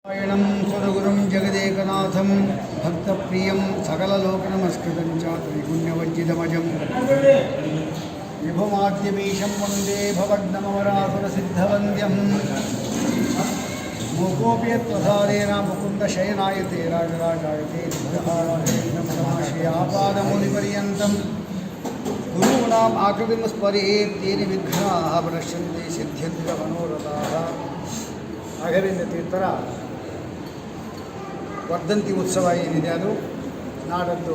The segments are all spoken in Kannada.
नारायणं सुरगुरुं जगदेकनाथं भक्तप्रियं सकललोकनमस्कृतं च त्रैगुण्यवज्जितमजं विभुमाद्यमीशं वन्दे भवग्नमवरासुरसिद्धवन्द्यं मूकोऽपि यत्प्रसादेन मुकुन्दशयनायते राजराजायते सिद्धहारायणपरमाश्रयापादमूलिपर्यन्तं गुरूणाम् आकृतिं स्मरेत् तेन विघ्नाः प्रणश्यन्ते सिद्ध्यन्ति मनोरथाः. ರಾಘವೇಂದ್ರ ತೀರ್ಥರ ವರ್ಧಂತಿ ಉತ್ಸವ ಏನಿದೆ ಅದು ನಾಡದ್ದು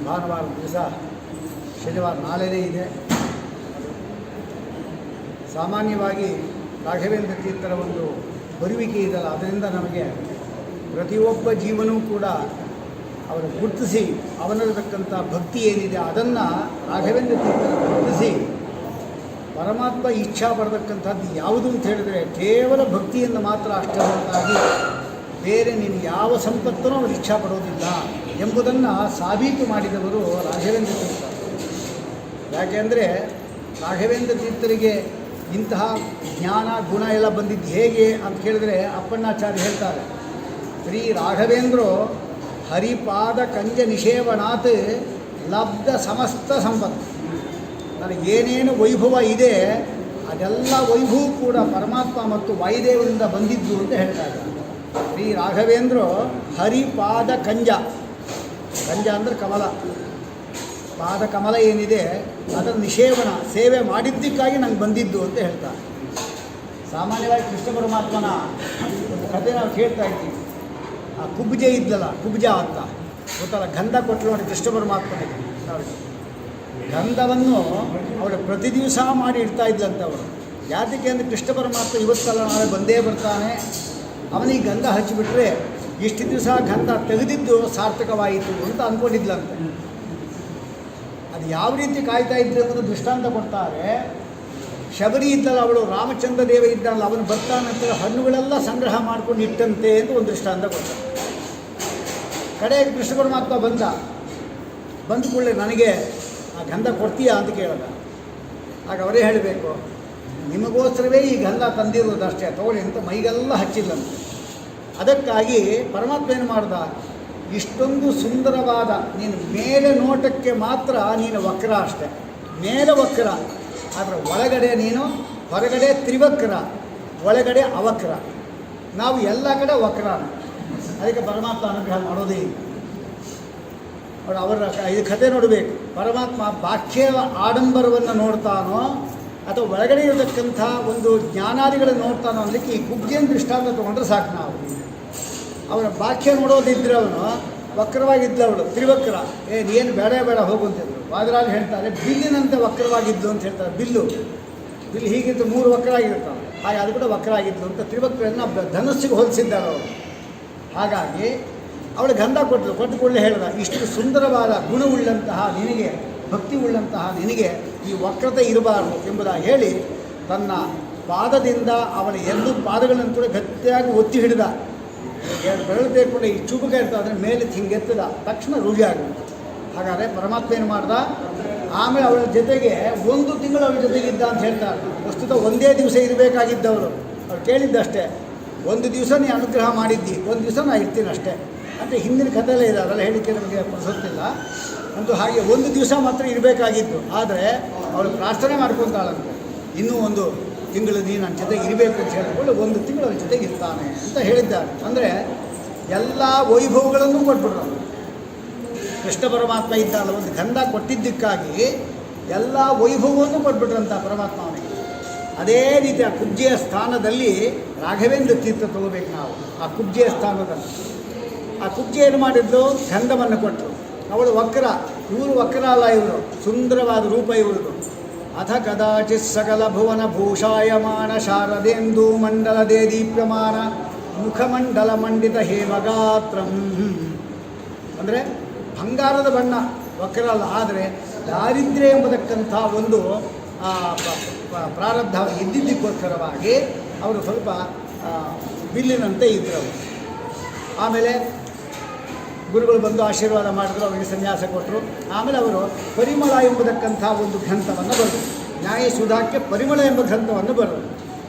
ಭಾನುವಾರ ದಿವಸ, ಶನಿವಾರ ನಾಳೆನೇ ಇದೆ. ಸಾಮಾನ್ಯವಾಗಿ ರಾಘವೇಂದ್ರ ತೀರ್ಥರ ಒಂದು ಬರುವಿಕೆ ಇದಲ್ಲ, ಅದರಿಂದ ನಮಗೆ ಪ್ರತಿಯೊಬ್ಬ ಜೀವನೂ ಕೂಡ ಅವರು ಗುರುತಿಸಿ ಅವನಲ್ಲಿರತಕ್ಕಂಥ ಭಕ್ತಿ ಏನಿದೆ ಅದನ್ನು ರಾಘವೇಂದ್ರ ತೀರ್ಥರ ಗುರುತಿಸಿ ಪರಮಾತ್ಮ ಇಚ್ಛಾ ಪಡತಕ್ಕಂಥದ್ದು ಯಾವುದು ಅಂತ ಹೇಳಿದರೆ ಕೇವಲ ಭಕ್ತಿಯನ್ನು ಮಾತ್ರ ಅಷ್ಟೇ ಹೊರತಾಗಿ ಬೇರೆ ನೀನು ಯಾವ ಸಂಪತ್ತನ್ನು ಅವರು ಇಚ್ಛಾ ಪಡೋದಿಲ್ಲ ಎಂಬುದನ್ನು ಸಾಬೀತು ಮಾಡಿದವರು ರಾಘವೇಂದ್ರ ತೀರ್ಥ. ಯಾಕೆಂದರೆ ರಾಘವೇಂದ್ರ ತೀರ್ಥರಿಗೆ ಇಂತಹ ಜ್ಞಾನ ಗುಣ ಎಲ್ಲ ಬಂದಿದ್ದು ಹೇಗೆ ಅಂತ ಕೇಳಿದರೆ ಅಪ್ಪಣ್ಣಾಚಾರ್ಯ ಹೇಳ್ತಾರೆ, ಶ್ರೀ ರಾಘವೇಂದ್ರೋ ಹರಿಪಾದ ಕಂಜ ನಿಷೇವನಾತ್ ಲಬ್ಧ ಸಮಸ್ತ ಸಂಪತ್ತು. ನನಗೇನೇನು ವೈಭವ ಇದೆ ಅದೆಲ್ಲ ವೈಭವ ಕೂಡ ಪರಮಾತ್ಮ ಮತ್ತು ವಾಯುದೇವರಿಂದ ಬಂದಿದ್ದು ಅಂತ ಹೇಳ್ತಾರೆ. ಶ್ರೀ ರಾಘವೇಂದ್ರ ಹರಿಪಾದ ಕಂಜ, ಕಂಜ ಅಂದರೆ ಕಮಲ, ಪಾದ ಕಮಲ ಏನಿದೆ ಅದರ ನಿಷೇವನ ಸೇವೆ ಮಾಡಿದ್ದಕ್ಕಾಗಿ ನಂಗೆ ಬಂದಿದ್ದು ಅಂತ ಹೇಳ್ತಾರೆ. ಸಾಮಾನ್ಯವಾಗಿ ಕೃಷ್ಣ ಪರಮಾತ್ಮನ ಒಂದು ಕಥೆ ನಾವು ಕೇಳ್ತಾ ಇದ್ದೀವಿ. ಆ ಕುಬ್ಜ ಇದ್ದಲ್ಲ, ಕುಬ್ಜ ಅಂತ ಗೊತ್ತಲ್ಲ, ಗಂಧ ಕೊಟ್ಟರು ನೋಡಿ ಕೃಷ್ಣ ಪರಮಾತ್ಮನಿಗೆ. ಗಂಧವನ್ನು ಅವಳು ಪ್ರತಿ ದಿವಸ ಮಾಡಿ ಇಡ್ತಾ ಇದ್ದಂತೆ ಅವರು. ಯಾತಕ್ಕೆ ಅಂದರೆ ಕೃಷ್ಣ ಪರಮಾತ್ಮ ಇವತ್ತಲ್ಲ ನಾಳೆ ಬಂದೇ ಬರ್ತಾನೆ, ಅವನಿಗೆ ಗಂಧ ಹಚ್ಚಿಬಿಟ್ರೆ ಇಷ್ಟು ದಿವಸ ಗಂಧ ತೆಗೆದಿದ್ದು ಸಾರ್ಥಕವಾಯಿತು ಅಂತ ಅಂದ್ಕೊಂಡಿದ್ಲಂತೆ. ಅದು ಯಾವ ರೀತಿ ಕಾಯ್ತಾ ಇದ್ರೆ ಅನ್ನೋದು ದೃಷ್ಟಾಂತ ಕೊಡ್ತಾರೆ. ಶಬರಿ ಇದ್ದಲ್ಲ ಅವಳು, ರಾಮಚಂದ್ರ ದೇವ ಇದ್ದಲ್ಲ ಅವನು ಬರ್ತಾನಂತ ಹಣ್ಣುಗಳೆಲ್ಲ ಸಂಗ್ರಹ ಮಾಡ್ಕೊಂಡು ಇಟ್ಟಂತೆ ಅಂತ ಒಂದು ದೃಷ್ಟಾಂತ ಕೊಡ್ತಾರೆ. ಕಡೆಗೆ ಕೃಷ್ಣ ಪರಮಾತ್ಮ ಬಂದ ಕೂಡಲೇ ನನಗೆ ಆ ಗಂಧ ಕೊಡ್ತೀಯಾ ಅಂತ ಕೇಳಿದ. ಆಗ ಅವರೇ ಹೇಳಬೇಕು, ನಿಮಗೋಸ್ಕರವೇ ಈ ಗಂಧ ತಂದಿರೋದಷ್ಟೇ, ತಗೊಳ್ಳಿ ಅಂತ ಮೈಗೆಲ್ಲ ಹಚ್ಚಿಲ್ಲಂತೆ. ಅದಕ್ಕಾಗಿ ಪರಮಾತ್ಮ ಏನು ಮಾಡ್ದ, ಇಷ್ಟೊಂದು ಸುಂದರವಾದ ನೀನು ಮೇಲೆ ನೋಟಕ್ಕೆ ಮಾತ್ರ ನೀನು ವಕ್ರ ಅಷ್ಟೆ, ಮೇಲೆ ವಕ್ರ, ಆದರೆ ಒಳಗಡೆ ನೀನು ಹೊರಗಡೆ ತ್ರಿವಕ್ರ, ಒಳಗಡೆ ಅವಕ್ರ. ನಾವು ಎಲ್ಲ ಕಡೆ ವಕ್ರ. ಅದಕ್ಕೆ ಪರಮಾತ್ಮ ಅನುಗ್ರಹ ಮಾಡೋದೇ ಇಲ್ಲ. ಅವರ ಇದು ಕಥೆ ನೋಡಬೇಕು. ಪರಮಾತ್ಮ ಬಾಹ್ಯ ಆಡಂಬರವನ್ನು ನೋಡ್ತಾನೋ ಅಥವಾ ಒಳಗಡೆ ಇರತಕ್ಕಂಥ ಒಂದು ಜ್ಞಾನಾದಿಗಳನ್ನು ನೋಡ್ತಾನೋ ಅನ್ನಲಿಕ್ಕೆ ಈ ಕುಬ್ಜಿಯನ್ನು ದೃಷ್ಟಾಂತ ತೊಗೊಂಡ್ರೆ ಸಾಕು. ನಾವು ಅವರ ಬಾಹ್ಯ ನೋಡೋದಿದ್ರೆ ಅವನು ವಕ್ರವಾಗಿದ್ದವಳು, ತ್ರಿವಕ್ರ, ಏನು ಬೇಡ ಹೋಗು ಅಂತಿದ್ರು. ವಾದರಾಜ ಹೇಳ್ತಾರೆ ಬಿಲ್ಲಿನಂತೆ ವಕ್ರವಾಗಿದ್ದು ಅಂತ ಹೇಳ್ತಾರೆ. ಬಿಲ್ಲು ಹೀಗಿದ್ದು 3 ವಕ್ರ ಆಗಿರ್ತಾವೆ, ಹಾಗೆ ಅದು ಕೂಡ ವಕ್ರ ಆಗಿದ್ದು ಅಂತ ತ್ರಿವಕ್ರನ್ನು ಧನಸ್ಸಿಗೆ ಹೋಲಿಸಿದ್ದಾರೆ ಅವರು. ಹಾಗಾಗಿ ಅವಳು ಗಂಧ ಕೊಟ್ಟು ಕೂಡಲೇ ಹೇಳಿದ, ಇಷ್ಟು ಸುಂದರವಾದ ಗುಣವುಳ್ಳಂತಹ ನಿನಗೆ, ಭಕ್ತಿ ಉಳ್ಳಂತಹ ನಿನಗೆ ಈ ವಕ್ರತೆ ಇರಬಾರದು ಎಂಬುದಾಗಿ ಹೇಳಿ ತನ್ನ ಪಾದದಿಂದ ಅವಳ 2 ಪಾದಗಳನ್ನು ಕೂಡ ಗಟ್ಟಿಯಾಗಿ ಒತ್ತಿ ಹಿಡಿದ. ಬೆರಳು ತೆಗೆದುಕೊಂಡು ಈ ಚುಬುಕ ಇರ್ತದೆ, ಅದರ ಮೇಲೆ ಹಿಂಗೆತ್ತದ ತಕ್ಷಣ ರೂಢಿ ಆಗುತ್ತೆ. ಹಾಗಾದರೆ ಪರಮಾತ್ಮ ಏನು ಮಾಡ್ದ, ಆಮೇಲೆ ಅವಳ ಜೊತೆಗೆ 1 ತಿಂಗಳು ಅವಳ ಜೊತೆಗಿದ್ದ ಅಂತ ಹೇಳ್ತಾರೆ. ಪ್ರಸ್ತುತ 1 ದಿವಸ ಇರಬೇಕಾಗಿದ್ದವರು, ಅವ್ರು ಕೇಳಿದ್ದಷ್ಟೇ, 1 ದಿವಸ ನೀ ಅನುಗ್ರಹ ಮಾಡಿದ್ದಿ, 1 ದಿವಸ ನಾ ಇರ್ತೀನಿ ಅಷ್ಟೇ ಅಂತ ಹಿಂದಿನ ಕಥೆಯಲ್ಲೇ ಇದೆ. ಅದೆಲ್ಲ ಹೇಳಿಕೆ ನಮಗೆ ಗೊತ್ತಿಲ್ಲ. ಅಂತೂ ಹಾಗೆ 1 ದಿವಸ ಮಾತ್ರ ಇರಬೇಕಾಗಿತ್ತು. ಆದರೆ ಅವಳು ಪ್ರಾರ್ಥನೆ ಮಾಡ್ಕೊತಾಳಂತೆ, ಇನ್ನೂ 1 ತಿಂಗಳು ನೀನು ನನ್ನ ಜೊತೆಗೆ ಇರಬೇಕು ಅಂತ ಹೇಳಿಕೊಂಡು 1 ತಿಂಗಳು ಅವಳ ಜೊತೆಗೆ ಇರ್ತಾನೆ ಅಂತ ಹೇಳಿದ್ದಾರೆ. ಅಂದರೆ ಎಲ್ಲ ವೈಭವಗಳನ್ನು ಕೊಟ್ಬಿಟ್ರು. ಕೃಷ್ಣ ಪರಮಾತ್ಮ ಇದ್ದಾಳ, ಒಂದು ಗಂಧ ಕೊಟ್ಟಿದ್ದಕ್ಕಾಗಿ ಎಲ್ಲ ವೈಭವವನ್ನು ಕೊಟ್ಬಿಟ್ರಂತ ಪರಮಾತ್ಮ ಅವನಿಗೆ. ಅದೇ ರೀತಿ ಆ ಕುಬ್ಜೆಯ ಸ್ಥಾನದಲ್ಲಿ ರಾಘವೇಂದ್ರ ತೀರ್ಥ ತಗೋಬೇಕು ನಾವು. ಆ ಕುಬ್ಜೆಯ ಸ್ಥಾನದಲ್ಲಿ ಆ ಕುಬ್ಜೆ ಏನು ಮಾಡಿದ್ದು, ಗಂಧವನ್ನು ಕೊಟ್ಟರು. ಅವಳು ವಕ್ರ, ಇವರು ವಕ್ರ ಅಲ್ಲ, ಇವರು ಸುಂದರವಾದ ರೂಪ ಇವ್ರದ್ದು. ಅಥ ಕದಾಚಿತ್ ಸಕಲ ಭುವನ ಭೂಷಾಯಮಾನ ಶಾರದೇಂದು ಮಂಡಲ ದೇದೀಪ್ಯಮಾನ ಮುಖಮಂಡಲ ಮಂಡಿತ ಹೇಮಗಾತ್ರಂ. ಅಂದರೆ ಬಂಗಾರದ ಬಣ್ಣ, ವಕ್ರ ಅಲ್ಲ, ಆದರೆ ದಾರಿದ್ರ್ಯ ಎಂಬತಕ್ಕಂಥ ಒಂದು ಪ್ರಾರಬ್ಧ ಇದ್ದಿದ್ದಕ್ಕೋಸ್ಕರವಾಗಿ ಅವರು ಸ್ವಲ್ಪ ಬಿಲ್ಲಿನಂತೆ ಇದ್ದರು. ಆಮೇಲೆ ಗುರುಗಳು ಬಂದು ಆಶೀರ್ವಾದ ಮಾಡಿದ್ರು, ಅವರಿಗೆ ಸನ್ಯಾಸ ಕೊಟ್ಟರು. ಆಮೇಲೆ ಅವರು ಪರಿಮಳ ಎಂಬತಕ್ಕಂಥ ಒಂದು ಗ್ರಂಥವನ್ನು ಬರೆದರು. ನ್ಯಾಯ ಸುಧಾಕ್ಕೆ ಪರಿಮಳ ಎಂಬ ಗ್ರಂಥವನ್ನು ಬರೆದರು.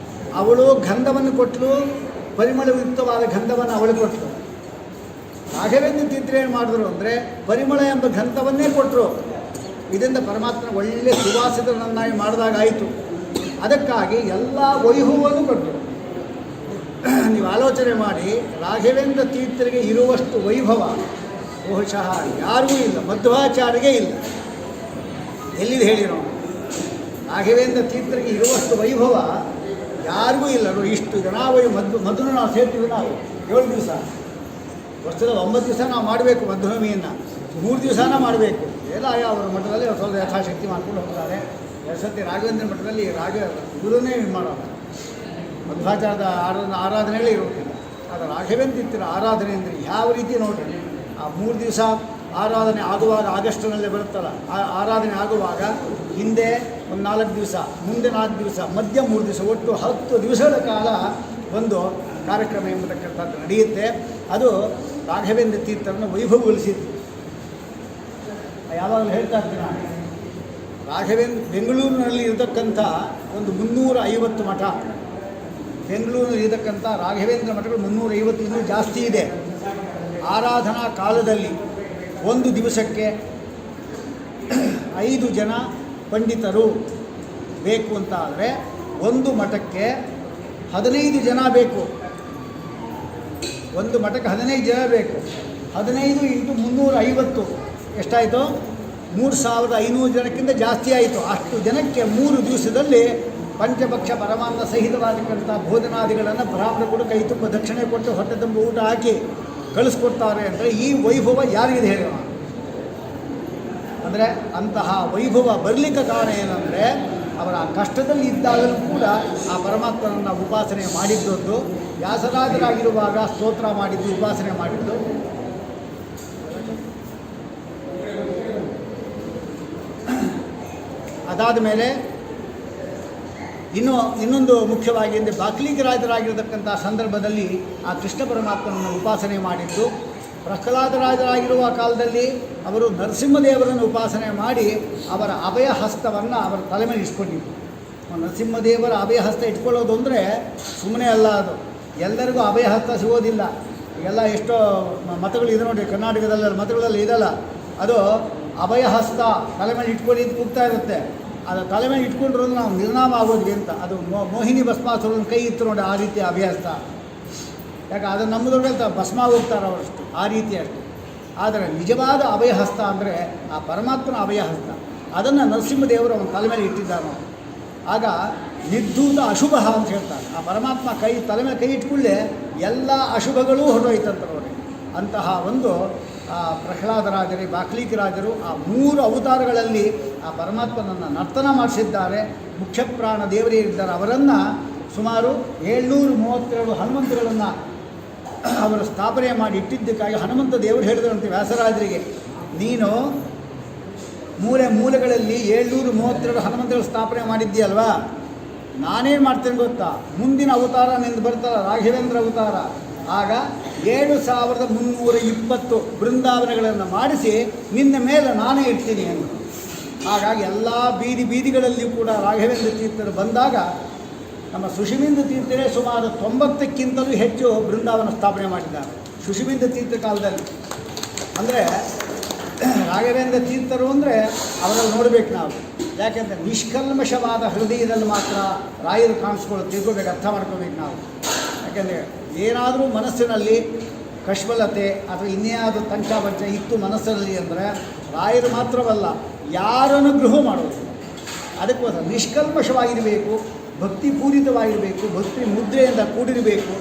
ಅವಳು ಗಂಧವನ್ನು ಕೊಟ್ಟಳು, ಪರಿಮಳಯುಕ್ತವಾದ ಗಂಧವನ್ನು ಅವಳು ಕೊಟ್ಟರು. ರಾಘವೇಂದ್ರ ತೀರ್ಥರು ಏನು ಮಾಡಿದ್ರು ಅಂದರೆ ಪರಿಮಳ ಎಂಬ ಗಂಧವನ್ನೇ ಕೊಟ್ಟರು. ಇದರಿಂದ ಪರಮಾತ್ಮನ ಒಳ್ಳೆಯ ಸುವಾಸಿತರನ್ನಾಗಿ ಮಾಡಿದಾಗಾಯಿತು. ಅದಕ್ಕಾಗಿ ಎಲ್ಲ ವೈಭವವನ್ನು ಕೊಟ್ಟರು. ನೀವು ಆಲೋಚನೆ ಮಾಡಿ, ರಾಘವೇಂದ್ರ ತೀರ್ಥರಿಗೆ ಇರುವಷ್ಟು ವೈಭವ ಬಹುಶಃ ಯಾರಿಗೂ ಇಲ್ಲ, ಮಧ್ವಾಚಾರ್ಯಗೆ ಇಲ್ಲ. ಎಲ್ಲಿದೆ ಹೇಳಿರೋ? ರಾಘವೇಂದ್ರ ತೀರ್ಥರಿಗೆ ಇರುವಷ್ಟು ವೈಭವ ಯಾರಿಗೂ ಇಲ್ಲ. ಇಷ್ಟು ಜನ ಮೊದಲು ನಾವು ಸೇರ್ತೀವಿ. ನಾವು 7 ದಿವಸ, ವರ್ಷದ 9 ದಿವಸ ನಾವು ಮಾಡಬೇಕು ಮಧ್ವನಮಿಯನ್ನು, 3 ದಿವಸನ ಮಾಡಬೇಕು. ಎಲ್ಲ ಅವರ ಮಠದಲ್ಲಿ ಸ್ವಲ್ಪ ಯಥಾಶಕ್ತಿ ಮಾಡ್ಕೊಂಡು ಹೋಗ್ತಾರೆ. ಸತಿ ರಾಘವೇಂದ್ರ ಮಠದಲ್ಲಿ ಗುರುನೇ ಮಾಡೋಣ, ಮಧ್ವಾಚಾರದ ಆರಾಧನೆಗಳೇ ಇರೋದಿಲ್ಲ. ಆದರೆ ರಾಘವೇಂದ್ರ ತೀರ್ಥರ ಆರಾಧನೆ ಅಂದರೆ ಯಾವ ರೀತಿ ನೋಡ್ರಿ, ಆ 3 ದಿವಸ ಆರಾಧನೆ ಆಗುವಾಗ, ಆಗಸ್ಟ್ನಲ್ಲೇ ಬರುತ್ತಲ್ಲ, ಆ ಆರಾಧನೆ ಆಗುವಾಗ ಹಿಂದೆ ಒಂದು 4 ದಿವಸ, ಮುಂದೆ 4 ದಿವಸ, ಮಧ್ಯ 3 ದಿವಸ, ಒಟ್ಟು 10 ದಿವಸಗಳ ಕಾಲ ಒಂದು ಕಾರ್ಯಕ್ರಮ ಎಂಬತಕ್ಕಂಥದ್ದು ನಡೆಯುತ್ತೆ. ಅದು ರಾಘವೇಂದ್ರ ತೀರ್ಥರನ್ನು ವೈಭವಗೊಳಿಸಿತ್ತು. ಯಾವಾಗಲೂ ಹೇಳ್ತಾ ಇರ್ತೀನಿ ನಾನು, ರಾಘವೇಂದ್ರ ಬೆಂಗಳೂರಿನಲ್ಲಿ ಇರತಕ್ಕಂಥ ಒಂದು 350 ಮಠ, ಬೆಂಗಳೂರಿನಲ್ಲಿ ಇರತಕ್ಕಂಥ ರಾಘವೇಂದ್ರ ಮಠಗಳು 350 ಇನ್ನೂ ಜಾಸ್ತಿ ಇದೆ. ಆರಾಧನಾ ಕಾಲದಲ್ಲಿ ಒಂದು ದಿವಸಕ್ಕೆ 5 ಜನ ಪಂಡಿತರು ಬೇಕು ಅಂತ ಆದರೆ ಒಂದು ಮಠಕ್ಕೆ 15 ಜನ ಬೇಕು. ಒಂದು ಮಠಕ್ಕೆ 15 ಜನ ಬೇಕು. 15 × 350 ಎಷ್ಟಾಯಿತು? 3500 ಜನಕ್ಕಿಂತ ಜಾಸ್ತಿ ಆಯಿತು. ಅಷ್ಟು ಜನಕ್ಕೆ 3 ದಿವಸದಲ್ಲಿ ಪಂಚಪಕ್ಷ ಪರಮಾನ್ನ ಸಹಿತವಾದಕ್ಕಂಥ ಭೋಜನಾದಿಗಳನ್ನು ಬ್ರಾಹ್ಮಣರು ಕೈ ತುಂಬ ದಕ್ಷಿಣೆ ಕೊಟ್ಟು ಹೊಟ್ಟೆ ತುಂಬ ಊಟ ಹಾಕಿ ಕಳಿಸ್ಕೊಡ್ತಾರೆ ಅಂದರೆ ಈ ವೈಭವ ಯಾರಿಗಿದೆ ಹೇಳೋಣ? ಅಂದರೆ ಅಂತಹ ವೈಭವ ಬರಲಿಕ್ಕೆ ಕಾರಣ ಏನಂದರೆ ಅವರ ಕಷ್ಟದಲ್ಲಿ ಇದ್ದಾಗಲೂ ಕೂಡ ಆ ಪರಮಾತ್ಮನನ್ನು ಉಪಾಸನೆ ಮಾಡಿದ್ದೊಂದು, ವ್ಯಾಸರಾಜರಾಗಿರುವಾಗ ಸ್ತೋತ್ರ ಮಾಡಿದ್ದು, ಉಪಾಸನೆ ಮಾಡಿದ್ದು. ಅದಾದ ಮೇಲೆ ಇನ್ನೊಂದು ಮುಖ್ಯವಾಗಿ ಅಂದರೆ ಬಾಕ್ಲೀಕರಾಜರಾಗಿರತಕ್ಕಂಥ ಸಂದರ್ಭದಲ್ಲಿ ಆ ಕೃಷ್ಣ ಪರಮಾತ್ಮನನ್ನು ಉಪಾಸನೆ ಮಾಡಿದ್ದು. ಪ್ರಹ್ಲಾದರಾಜರಾಗಿರುವ ಕಾಲದಲ್ಲಿ ಅವರು ನರಸಿಂಹದೇವರನ್ನು ಉಪಾಸನೆ ಮಾಡಿ ಅವರ ಅಭಯ ಹಸ್ತವನ್ನು ಅವರ ತಲೆ ಮೇಲೆ ಇಟ್ಕೊಂಡಿದ್ರು. ನರಸಿಂಹದೇವರ ಅಭಯ ಹಸ್ತ ಇಟ್ಕೊಳ್ಳೋದು ಅಂದರೆ ಸುಮ್ಮನೆ ಅಲ್ಲ, ಅದು ಎಲ್ಲರಿಗೂ ಅಭಯ ಹಸ್ತ ಸಿಗೋದಿಲ್ಲ. ಎಲ್ಲ ಎಷ್ಟೋ ಮತಗಳು ಇದೆ ನೋಡಿ, ಕರ್ನಾಟಕದಲ್ಲಿ ಮತಗಳಲ್ಲಿ ಇದಲ್ಲ, ಅದು ಅಭಯ ಹಸ್ತ ತಲೆ ಮೇಲೆ ಇಟ್ಕೊಂಡು ಕೂಗ್ತಾ ಇರುತ್ತೆ. ಅದು ತಲೆ ಮೇಲೆ ಇಟ್ಕೊಂಡಿರೋದು ನಾವು ನಿರ್ನಾಮ ಆಗೋದ್ವಿ ಅಂತ. ಅದು ಮೋಹಿನಿ ಭಸ್ಮಾಸುರನ ಕೈ ಇತ್ತು ನೋಡಿ, ಆ ರೀತಿ ಅಭಯಹಸ್ತ. ಯಾಕೆ ಅದು ನಮ್ಮದ್ರಲ್ಲಿ ಭಸ್ಮ ಹೋಗ್ತಾರೆ ಅವರಷ್ಟು, ಆ ರೀತಿ ಅಷ್ಟು. ಆದರೆ ನಿಜವಾದ ಅಭಯಹಸ್ತ ಅಂದರೆ ಆ ಪರಮಾತ್ಮನ ಅಭಯಹಸ್ತ, ಅದನ್ನು ನರಸಿಂಹದೇವರು ಅವನ ತಲೆ ಮೇಲೆ ಇಟ್ಟಿದ್ದಾರೆ. ಆಗ ನಿರ್ಧೂತ ಅಶುಭ ಅಂತ ಹೇಳ್ತಾರೆ. ಆ ಪರಮಾತ್ಮ ತಲೆ ಮೇಲೆ ಕೈ ಇಟ್ಕೊಳ್ಳೆ ಎಲ್ಲ ಅಶುಭಗಳೂ ಹೊರಟೋಯ್ತಂತ ನೋಡಿ. ಅಂತಹ ಒಂದು ಪ್ರಹ್ಲಾದರಾಜರು, ಬಾಕ್ಲೀಕರಾಜರು ಆ 3 ಅವತಾರಗಳಲ್ಲಿ ಆ ಪರಮಾತ್ಮನನ್ನು ನರ್ತನ ಮಾಡಿಸಿದ್ದಾರೆ. ಮುಖ್ಯ ಪ್ರಾಣ ದೇವರೇ ಇದ್ದಾರೆ. ಅವರನ್ನು ಸುಮಾರು 732 ಹನುಮಂತಗಳನ್ನು ಅವರು ಸ್ಥಾಪನೆ ಮಾಡಿ ಇಟ್ಟಿದ್ದಕ್ಕಾಗಿ ಹನುಮಂತ ದೇವರು ಹೇಳಿದ್ರಂತೆ ವ್ಯಾಸರಾಜರಿಗೆ, ನೀನು ಮೂಲೆಗಳಲ್ಲಿ 732 ಹನುಮಂತಗಳು ಸ್ಥಾಪನೆ ಮಾಡಿದ್ದೀಯಲ್ವಾ, ನಾನೇನು ಮಾಡ್ತೇನೆ ಗೊತ್ತಾ, ಮುಂದಿನ ಅವತಾರ ನಿಂದು ಬರ್ತಾರ ರಾಘವೇಂದ್ರ ಅವತಾರ, ಆಗ 7320 ಬೃಂದಾವನಗಳನ್ನು ಮಾಡಿಸಿ ನಿನ್ನ ಮೇಲೆ ನಾನೇ ಇಡ್ತೀನಿ ಅಂತ. ಹಾಗಾಗಿ ಎಲ್ಲ ಬೀದಿಗಳಲ್ಲಿ ಕೂಡ ರಾಘವೇಂದ್ರ ತೀರ್ಥರು ಬಂದಾಗ ನಮ್ಮ ಸುಷಿಮಿಂದ ತೀರ್ಥರೇ ಸುಮಾರು 90ಕ್ಕಿಂತಲೂ ಹೆಚ್ಚು ಬೃಂದಾವನ ಸ್ಥಾಪನೆ ಮಾಡಿದ್ದಾರೆ ಸುಷಿಮಿಂದ ತೀರ್ಥ ಕಾಲದಲ್ಲಿ. ಅಂದರೆ ರಾಘವೇಂದ್ರ ತೀರ್ಥರು ಅಂದರೆ ಅವರಲ್ಲಿ ನೋಡಬೇಕು ನಾವು. ಯಾಕೆಂದರೆ ನಿಷ್ಕಲ್ಮಶವಾದ ಹೃದಯದಲ್ಲಿ ಮಾತ್ರ ರಾಯರು ಕಾಣಿಸ್ಕೊಳ್ಳೋದು ತಿಳ್ಕೋಬೇಕು, ಅರ್ಥ ಮಾಡ್ಕೋಬೇಕು ನಾವು. ಯಾಕೆಂದರೆ ಏನಾದರೂ ಮನಸ್ಸಿನಲ್ಲಿ ಕಶ್ಮಲತೆ ಅಥವಾ ಇನ್ನೇನಾದರೂ ತಂಚಾಪಂಚ ಇತ್ತು ಮನಸ್ಸಿನಲ್ಲಿ ಅಂದರೆ ರಾಯರು ಮಾತ್ರವಲ್ಲ, ಯಾರನ್ನು ಗೃಹ ಮಾಡೋದು. ಅದಕ್ಕೋಸ್ಕರ ನಿಷ್ಕಲ್ಮಶವಾಗಿರಬೇಕು, ಭಕ್ತಿಪೂರಿತವಾಗಿರಬೇಕು, ಭಕ್ತಿ ಮುದ್ರೆಯಿಂದ ಕೂಡಿರಬೇಕು.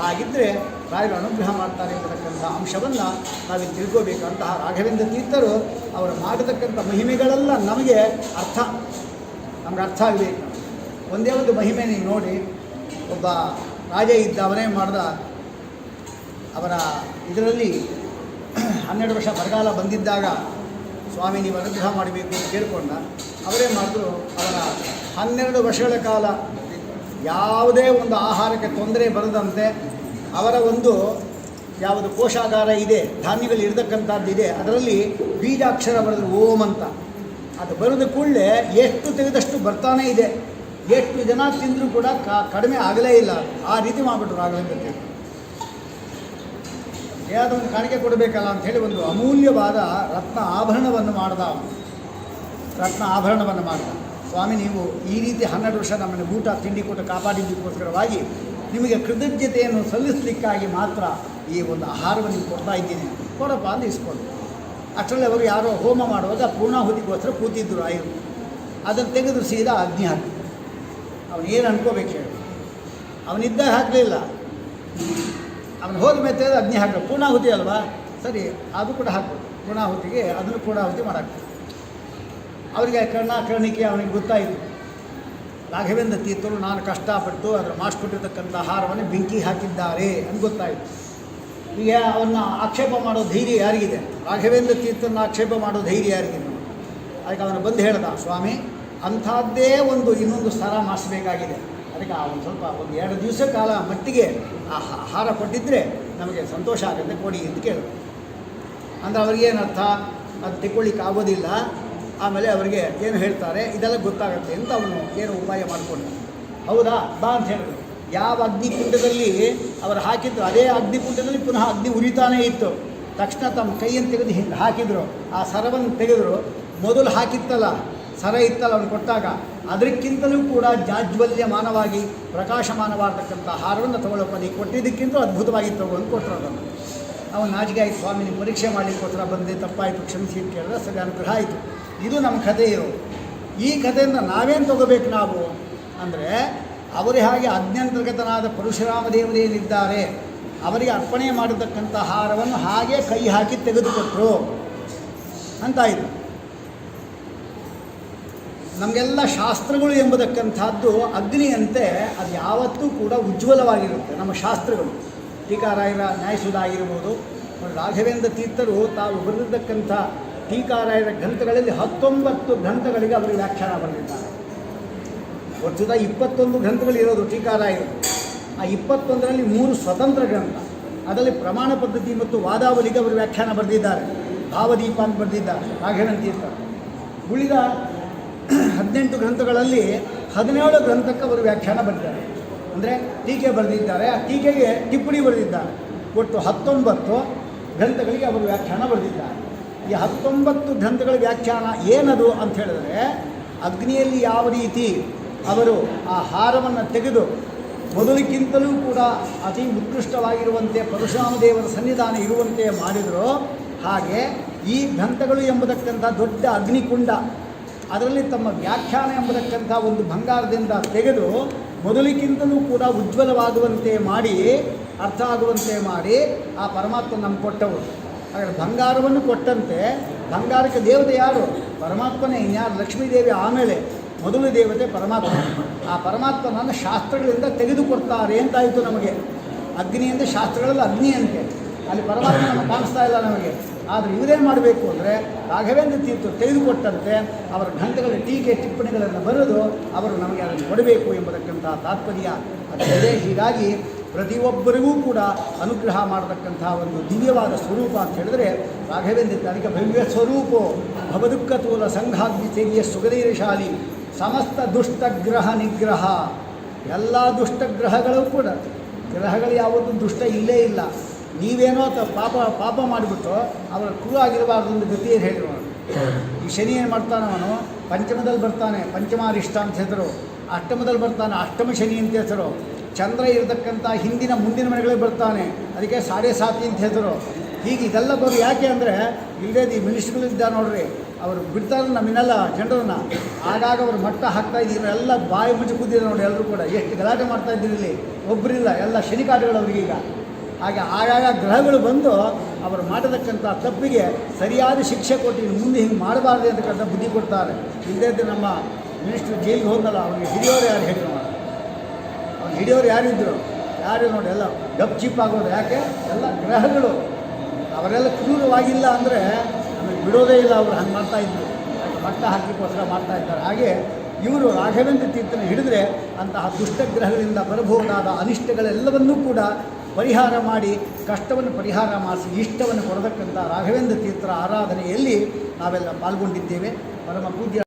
ಆಗಿದ್ದರೆ ರಾಯರು ಅನುಗ್ರಹ ಮಾಡ್ತಾರೆ ಎಂಬತಕ್ಕಂಥ ಅಂಶವನ್ನು ನಾವಿಲ್ಲಿ ತಿಳ್ಕೋಬೇಕು. ಅಂತಹ ರಾಘವೇಂದ್ರ ತೀರ್ಥರು ಅವರು ಮಾಡತಕ್ಕಂಥ ಮಹಿಮೆಗಳೆಲ್ಲ ನಮಗೆ ಅರ್ಥ ಆಗಬೇಕು. ಒಂದೇ ಒಂದು ಮಹಿಮೆ ನೀವು ನೋಡಿ, ಒಬ್ಬ ರಾಜ ಇದ್ದ, ಅವನೇ ಮಾಡ್ದ, ಅವರ ಇದರಲ್ಲಿ 12 ವರ್ಷ ಬರಗಾಲ ಬಂದಿದ್ದಾಗ ಸ್ವಾಮಿ ನೀವು ಅನುಗ್ರಹ ಮಾಡಬೇಕು ಅಂತ ಕೇಳಿಕೊಂಡ. ಅವರೇ ಮಾಡಿದ್ರು, ಅವರ 12 ವರ್ಷಗಳ ಕಾಲ ಯಾವುದೇ ಒಂದು ಆಹಾರಕ್ಕೆ ತೊಂದರೆ ಬರದಂತೆ ಅವರ ಒಂದು ಯಾವುದು ಕೋಶಾಗಾರ ಇದೆ, ಧಾನ್ಯಗಳು ಇರತಕ್ಕಂಥದ್ದಿದೆ, ಅದರಲ್ಲಿ ಬೀಜಾಕ್ಷರ ಬರೆದ್ರು ಓಂ ಅಂತ. ಅದು ಬರೆದ ಕೂಡಲೇ ಎಷ್ಟು ತೆಗೆದಷ್ಟು ಬರ್ತಾನೇ ಇದೆ. ಎಷ್ಟು ಜನ ತಿಂದರೂ ಕೂಡ ಕಡಿಮೆ ಆಗಲೇ ಇಲ್ಲ. ಆ ರೀತಿ ಮಾಡಿಬಿಟ್ರು ರಾಘವೇಂದ್ರ ತೀರ್ಥರು. ಯಾವುದೋ ಒಂದು ಕಾಣಿಕೆ ಕೊಡಬೇಕಲ್ಲ ಅಂಥೇಳಿ ಒಂದು ಅಮೂಲ್ಯವಾದ ರತ್ನ ಆಭರಣವನ್ನು ಮಾಡಿದ ಸ್ವಾಮಿ, ನೀವು ಈ ರೀತಿ 12 ವರ್ಷ ನಮ್ಮನ್ನು ಊಟ ತಿಂಡಿ ಕೊಟ್ಟು ಕಾಪಾಡಿದ್ದಕ್ಕೋಸ್ಕರವಾಗಿ ನಿಮಗೆ ಕೃತಜ್ಞತೆಯನ್ನು ಸಲ್ಲಿಸಲಿಕ್ಕಾಗಿ ಮಾತ್ರ ಈ ಒಂದು ಆಹಾರವನ್ನು ನೀವು ಕೊಡ್ತಾ ಇದ್ದೀನಿ, ಕೊಡಪ್ಪ ಅಂತ ಇಸ್ಕೊಂಡು. ಅಷ್ಟರಲ್ಲಿ ಅವರು ಯಾರೋ ಹೋಮ ಮಾಡುವಾಗ ಪೂರ್ಣಾಹುತಿಗೋಸ್ಕರ ಕೂತಿದ್ದರು ಆಯುರು. ಅದನ್ನು ತೆಗೆದು ಸೀದಾ ಅಗ್ನಿ ಹಾಕಿ. ಅವನು ಏನು ಅನ್ಕೋಬೇಕು ಹೇಳಿ, ಅವನಿದ್ದ ಹಾಕಲಿಲ್ಲ, ಅವನು ಹೋದ ಮೇಲೆ ಅಗ್ನಿ ಹಾಕಬೇಕು. ಪೂರ್ಣಾಹುತಿ ಅಲ್ವಾ, ಸರಿ ಅದು ಕೂಡ ಹಾಕ್ಬೋದು. ಪೂರ್ಣಾಹುತಿಗೆ ಅದನ್ನು ಪೂರ್ಣಾಹುತಿ ಮಾಡಾಕ್ತಾರೆ. ಅವರಿಗೆ ಕರ್ಣಿಕೆ ಅವನಿಗೆ ಗೊತ್ತಾಯಿತು. ರಾಘವೇಂದ್ರ ತೀರ್ಥರು ನಾನು ಕಷ್ಟಪಟ್ಟು ಅದರ ಮಾಡಿಸ್ಕೊಟ್ಟಿರ್ತಕ್ಕಂಥ ಆಹಾರವನ್ನು ಬೆಂಕಿ ಹಾಕಿದ್ದಾರೆ ಅಂತ ಗೊತ್ತಾಯಿತು. ಈಗ ಅವನ್ನ ಆಕ್ಷೇಪ ಮಾಡೋ ಧೈರ್ಯ ಯಾರಿಗಿದೆ? ರಾಘವೇಂದ್ರ ತೀರ್ಥನ ಆಕ್ಷೇಪ ಮಾಡೋ ಧೈರ್ಯ ಯಾರಿಗಿದೆ? ಅದಕ್ಕೆ ಅವನು ಬಂದು ಹೇಳ್ದ, ಸ್ವಾಮಿ ಅಂಥದ್ದೇ ಇನ್ನೊಂದು ಸ್ಥಳ ಮಾಡಿಸ್ಬೇಕಾಗಿದೆ, ಅದಕ್ಕೆ ಒಂದು ಸ್ವಲ್ಪ 1-2 ದಿವಸ ಕಾಲ ಮಟ್ಟಿಗೆ ಆ ಆಹಾರ ಕೊಟ್ಟಿದ್ದರೆ ನಮಗೆ ಸಂತೋಷ ಆಗುತ್ತೆ, ಕೊಡಿ ಅಂತ ಕೇಳಿದ್ರು. ಅಂದರೆ ಅವ್ರಿಗೇನರ್ಥ, ಅದು ತೆಗೊಳ್ಳಿಕ್ಕೆ ಆಗೋದಿಲ್ಲ. ಆಮೇಲೆ ಅವರಿಗೆ ಏನು ಹೇಳ್ತಾರೆ ಇದೆಲ್ಲ ಗೊತ್ತಾಗುತ್ತೆ ಅಂತ ಅವನು ಏನು ಉಪಾಯ ಮಾಡಿಕೊಂಡ. ಹೌದಾ ಬಾ ಅಂತ ಹೇಳಿದ್ರು. ಯಾವ ಅಗ್ನಿಕುಂಡದಲ್ಲಿ ಅವರು ಹಾಕಿದ್ರು ಅದೇ ಅಗ್ನಿಕುಂಡದಲ್ಲಿ ಪುನಃ ಅಗ್ನಿ ಉರಿತಾನೇ ಇತ್ತು. ತಕ್ಷಣ ತಮ್ಮ ಕೈಯನ್ನು ತೆಗೆದು ಹಿಂಗೆ ಹಾಕಿದ್ರು, ಆ ಸರವನ್ನು ತೆಗೆದ್ರು. ಮೊದಲು ಹಾಕಿತ್ತಲ್ಲ ಸರ ಇತ್ತಲ್ಲ ಅವನು ಕೊಟ್ಟಾಗ, ಅದಕ್ಕಿಂತಲೂ ಕೂಡ ಜಾಜ್ವಲ್ಯಮಾನವಾಗಿ ಪ್ರಕಾಶಮಾನವಾಗತಕ್ಕಂಥ ಆಹಾರವನ್ನು ತಗೊಳ್ಳೋಕೆ ನೀವು ಕೊಟ್ಟಿದ್ದಕ್ಕಿಂತ ಅದ್ಭುತವಾಗಿ ತಗೊಂಡು ಕೊಟ್ಟರು. ಅದನ್ನು ಅವನು ನಾಚಿಕೆ ಆಯಿತು, ಸ್ವಾಮಿ ನೀವು ಪರೀಕ್ಷೆ ಮಾಡಲಿಕ್ಕೋಸ್ಕರ ಬಂದೆ, ತಪ್ಪಾಯಿತು, ಕ್ಷಮಿಸಿ ಅಂತ ಕೇಳಿದ್ರೆ ಸರಿ ಅನುಗ್ರಹ ಆಯಿತು. ಇದು ನಮ್ಮ ಕಥೆ ಇರೋದು. ಈ ಕಥೆಯಿಂದ ನಾವೇನು ತಗೋಬೇಕು ನಾವು ಅಂದರೆ, ಅವರೇ ಹಾಗೆ ಅಜ್ಞಾಂತರ್ಗತನಾದ ಪರಶುರಾಮ ದೇವರೇನಿದ್ದಾರೆ ಅವರಿಗೆ ಅರ್ಪಣೆ ಮಾಡಿರ್ತಕ್ಕಂಥ ಆಹಾರವನ್ನು ಹಾಗೆ ಕೈ ಹಾಕಿ ತೆಗೆದುಕೊಟ್ರು ಅಂತಾಯಿತು. ನಮಗೆಲ್ಲ ಶಾಸ್ತ್ರಗಳು ಎಂಬುದಕ್ಕಂಥದ್ದು ಅಗ್ನಿಯಂತೆ ಅದು ಯಾವತ್ತೂ ಕೂಡ ಉಜ್ವಲವಾಗಿರುತ್ತೆ. ನಮ್ಮ ಶಾಸ್ತ್ರಗಳು ಟೀಕಾರಾಯರ ನ್ಯಾಯಸುಧ ಆಗಿರ್ಬೋದು, ರಾಘವೇಂದ್ರ ತೀರ್ಥರು ತಾವು ಬರೆದಿರ್ತಕ್ಕಂಥ ಟೀಕಾರಾಯರ ಗ್ರಂಥಗಳಲ್ಲಿ 19 ಗ್ರಂಥಗಳಿಗೆ ಅವರು ವ್ಯಾಖ್ಯಾನ ಬರೆದಿದ್ದಾರೆ. ಒಟ್ಟುದ 21 ಗ್ರಂಥಗಳಿರೋದು ಟೀಕಾರಾಯರು. ಆ 21ರಲ್ಲಿ 3 ಸ್ವತಂತ್ರ ಗ್ರಂಥ, ಅದರಲ್ಲಿ ಪ್ರಮಾಣ ಪದ್ಧತಿ ಮತ್ತು ವಾದಾವಲಿಗೆ ಅವರು ವ್ಯಾಖ್ಯಾನ ಬರೆದಿದ್ದಾರೆ. ಭಾವದೀಪ ಅಂತ ಬರೆದಿದ್ದಾರೆ ರಾಘವೇಂದ್ರ ತೀರ್ಥರು. ಉಳಿದ 18 ಗ್ರಂಥಗಳಲ್ಲಿ 17 ಗ್ರಂಥಕ್ಕೆ ಅವರು ವ್ಯಾಖ್ಯಾನ ಬರೆದಿದ್ದಾರೆ, ಅಂದರೆ ಟೀಕೆ ಬರೆದಿದ್ದಾರೆ. ಆ ಟೀಕೆಗೆ ಟಿಪ್ಪಣಿ ಬರೆದಿದ್ದಾರೆ. ಒಟ್ಟು 19 ಗ್ರಂಥಗಳಿಗೆ ಅವರು ವ್ಯಾಖ್ಯಾನ ಬರೆದಿದ್ದಾರೆ. ಈ 19 ಗ್ರಂಥಗಳ ವ್ಯಾಖ್ಯಾನ ಏನದು ಅಂತ ಹೇಳಿದ್ರೆ, ಅಗ್ನಿಯಲ್ಲಿ ಯಾವ ರೀತಿ ಅವರು ಆ ಹಾರವನ್ನು ತೆಗೆದು ಮೊದಲಿಗಿಂತಲೂ ಕೂಡ ಅತಿ ಉತ್ಕೃಷ್ಟವಾಗಿರುವಂತೆ ಪರಶುರಾಮ ದೇವರ ಸನ್ನಿಧಾನ ಇರುವಂತೆ ಮಾಡಿದರು. ಹಾಗೆ ಈ ಗ್ರಂಥಗಳು ಎಂಬುದಕ್ಕಂಥ ದೊಡ್ಡ ಅಗ್ನಿಕುಂಡ, ಅದರಲ್ಲಿ ತಮ್ಮ ವ್ಯಾಖ್ಯಾನ ಎಂಬುದಕ್ಕಂಥ ಒಂದು ಬಂಗಾರದಿಂದ ತೆಗೆದು ಮೊದಲಿಗಿಂತಲೂ ಕೂಡ ಉಜ್ವಲವಾಗುವಂತೆ ಮಾಡಿ, ಅರ್ಥ ಆಗುವಂತೆ ಮಾಡಿ ಆ ಪರಮಾತ್ಮ ನಮ್ಗೆ ಕೊಟ್ಟವರು. ಹಾಗಾದರೆ ಬಂಗಾರವನ್ನು ಕೊಟ್ಟಂತೆ ಬಂಗಾರಕ್ಕೆ ದೇವತೆ ಯಾರು? ಪರಮಾತ್ಮನೇ. ಇನ್ಯಾರು? ಲಕ್ಷ್ಮೀದೇವಿ ಆಮೇಲೆ, ಮೊದಲು ದೇವತೆ ಪರಮಾತ್ಮ. ಆ ಪರಮಾತ್ಮನನ್ನು ಶಾಸ್ತ್ರಗಳಿಂದ ತೆಗೆದುಕೊಡ್ತಾರೆ ಅಂತಾಯಿತು ನಮಗೆ. ಅಗ್ನಿಯಿಂದ ಶಾಸ್ತ್ರಗಳಲ್ಲಿ ಅಗ್ನಿಯಂತೆ, ಅಲ್ಲಿ ಪರಮಾತ್ಮ ನಮಗೆ ಕಾಣಿಸ್ತಾ ಇಲ್ಲ ನಮಗೆ. ಆದರೆ ಇವರೇನು ಮಾಡಬೇಕು ಅಂದರೆ, ರಾಘವೇಂದ್ರ ತೀರ್ಥರು ತೆಗೆದುಕೊಟ್ಟಂತೆ ಅವರ ಗ್ರಂಥಗಳ ಟೀಕೆ ಟಿಪ್ಪಣಿಗಳನ್ನು ಬರೆದು ಅವರು ನಮಗೆ ಅದನ್ನು ಕೊಡಬೇಕು ಎಂಬುದಕ್ಕಂಥ ತಾತ್ಪರ್ಯ ಅದಿದೆ. ಹೀಗಾಗಿ ಪ್ರತಿಯೊಬ್ಬರಿಗೂ ಕೂಡ ಅನುಗ್ರಹ ಮಾಡತಕ್ಕಂಥ ಒಂದು ದಿವ್ಯವಾದ ಸ್ವರೂಪ ಅಂತ ಹೇಳಿದ್ರೆ ರಾಘವೇಂದ್ರ. ಅದಕ್ಕೆ ಭವ್ಯ ಸ್ವರೂಪ ಭವದುಃಖ ತೂಲ ಸಂಘಾಗ್ನಿ ತೇರಿಯ ಸುಗಧೀರಶಾಲಿ ಸಮಸ್ತ ದುಷ್ಟಗ್ರಹ ನಿಗ್ರಹ. ಎಲ್ಲ ದುಷ್ಟಗ್ರಹಗಳು ಕೂಡ, ಗ್ರಹಗಳು ಯಾವುದು ದುಷ್ಟ ಇಲ್ಲೇ ಇಲ್ಲ. ನೀವೇನೋ ಪಾಪ ಮಾಡಿಬಿಟ್ಟು ಅವರ ಕ್ರೂ ಆಗಿರಬಾರ್ದು ಒಂದು ಗತಿಯನ್ನು ಹೇಳಿರೋನು. ಈ ಶನಿ ಏನು ಮಾಡ್ತಾನೆ, ಅವನು ಪಂಚಮದಲ್ಲಿ ಬರ್ತಾನೆ, ಪಂಚಮಾರಿಷ್ಟ ಅಂತ ಹೆಸರು. ಅಷ್ಟಮದಲ್ಲಿ ಬರ್ತಾನೆ, ಅಷ್ಟಮ ಶನಿ ಅಂತ ಹೆಸರು. ಚಂದ್ರ ಇರತಕ್ಕಂಥ ಹಿಂದಿನ ಮುಂದಿನ ಮನೆಗಳಿಗೆ ಬರ್ತಾನೆ, ಅದಕ್ಕೆ 7.5 ಅಂತ ಹೆಸರು. ಹೀಗೆ ಇದೆಲ್ಲ ಬರೋದು ಯಾಕೆ ಅಂದರೆ, ಇಲ್ಲದೇ ಈ ಮಿನಿಸ್ಟ್ರುಗಳಿದ್ದಾರೆ ನೋಡ್ರಿ, ಅವರು ಬಿಡ್ತಾರೆ ನಮ್ಮನ್ನೆಲ್ಲ ಜನರನ್ನು. ಆಗಾಗ ಅವರು ಮಟ್ಟ ಹಾಕ್ತಾ ಇದ್ದೀವಿ, ಎಲ್ಲ ಬಾಯಿ ಮುಚ್ಚಿ ಕೂತಿದ್ದಾರೆ ನೋಡಿ. ಎಲ್ಲರೂ ಕೂಡ ಎಷ್ಟು ಗಲಾಟೆ ಮಾಡ್ತಾ ಇದ್ದೀರಿ ಇಲ್ಲಿ, ಒಬ್ಬರಿಲ್ಲ, ಎಲ್ಲ ಶನಿಕಾಟಗಳು ಅವ್ರಿಗೀಗ. ಹಾಗೆ ಆಗಾಗ ಗ್ರಹಗಳು ಬಂದು ಅವರು ಮಾಡತಕ್ಕಂಥ ತಪ್ಪಿಗೆ ಸರಿಯಾದ ಶಿಕ್ಷೆ ಕೊಟ್ಟು ಇನ್ನು ಮುಂದೆ ಹಿಂಗೆ ಮಾಡಬಾರ್ದು ಅಂತಕ್ಕಂಥ ಬುದ್ಧಿ ಕೊಡ್ತಾರೆ. ಇಲ್ಲದೇ ನಮ್ಮ ಮಿನಿಸ್ಟ್ರು ಜೈಲಿಗೆ ಹೋಗಲ್ಲ, ಅವನಿಗೆ ಹಿಡಿಯೋರು ಯಾರು ಹೇಳಿ ನೋಡಿ, ಅವ್ನು ಹಿಡಿಯೋರು ಯಾರಿದ್ದರು? ಯಾರು ನೋಡಿ, ಎಲ್ಲ ಗಪ್ ಚಿಪ್ ಆಗೋದು. ಯಾಕೆ? ಎಲ್ಲ ಗ್ರಹಗಳು ಅವರೆಲ್ಲ ಕ್ರೂರವಾಗಿಲ್ಲ ಅಂದರೆ ನಮಗೆ ಬಿಡೋದೇ ಇಲ್ಲ. ಅವರು ಹಂಗೆ ಮಾಡ್ತಾಯಿದ್ರು, ಮಟ್ಟ ಹಾಕಲಿಕ್ಕೋಸ್ಕರ ಮಾಡ್ತಾ ಇದ್ದಾರೆ. ಹಾಗೆ ಇವರು ರಾಘವೇಂದ್ರ ತೀರ್ಥನ ಹಿಡಿದ್ರೆ ಅಂತಹ ದುಷ್ಟಗ್ರಹಗಳಿಂದ ಬರಬಹುದಾದ ಅನಿಷ್ಟಗಳೆಲ್ಲವನ್ನೂ ಕೂಡ ಪರಿಹಾರ ಮಾಡಿ, ಕಷ್ಟವನ್ನು ಪರಿಹಾರ ಮಾಡಿಸಿ ಇಷ್ಟವನ್ನು ಕೊಡತಕ್ಕಂಥ ರಾಘವೇಂದ್ರ ತೀರ್ಥರ ಆರಾಧನೆಯಲ್ಲಿ ನಾವೆಲ್ಲ ಪಾಲ್ಗೊಂಡಿದ್ದೇವೆ. ಪರಮ ಪೂಜ್ಯ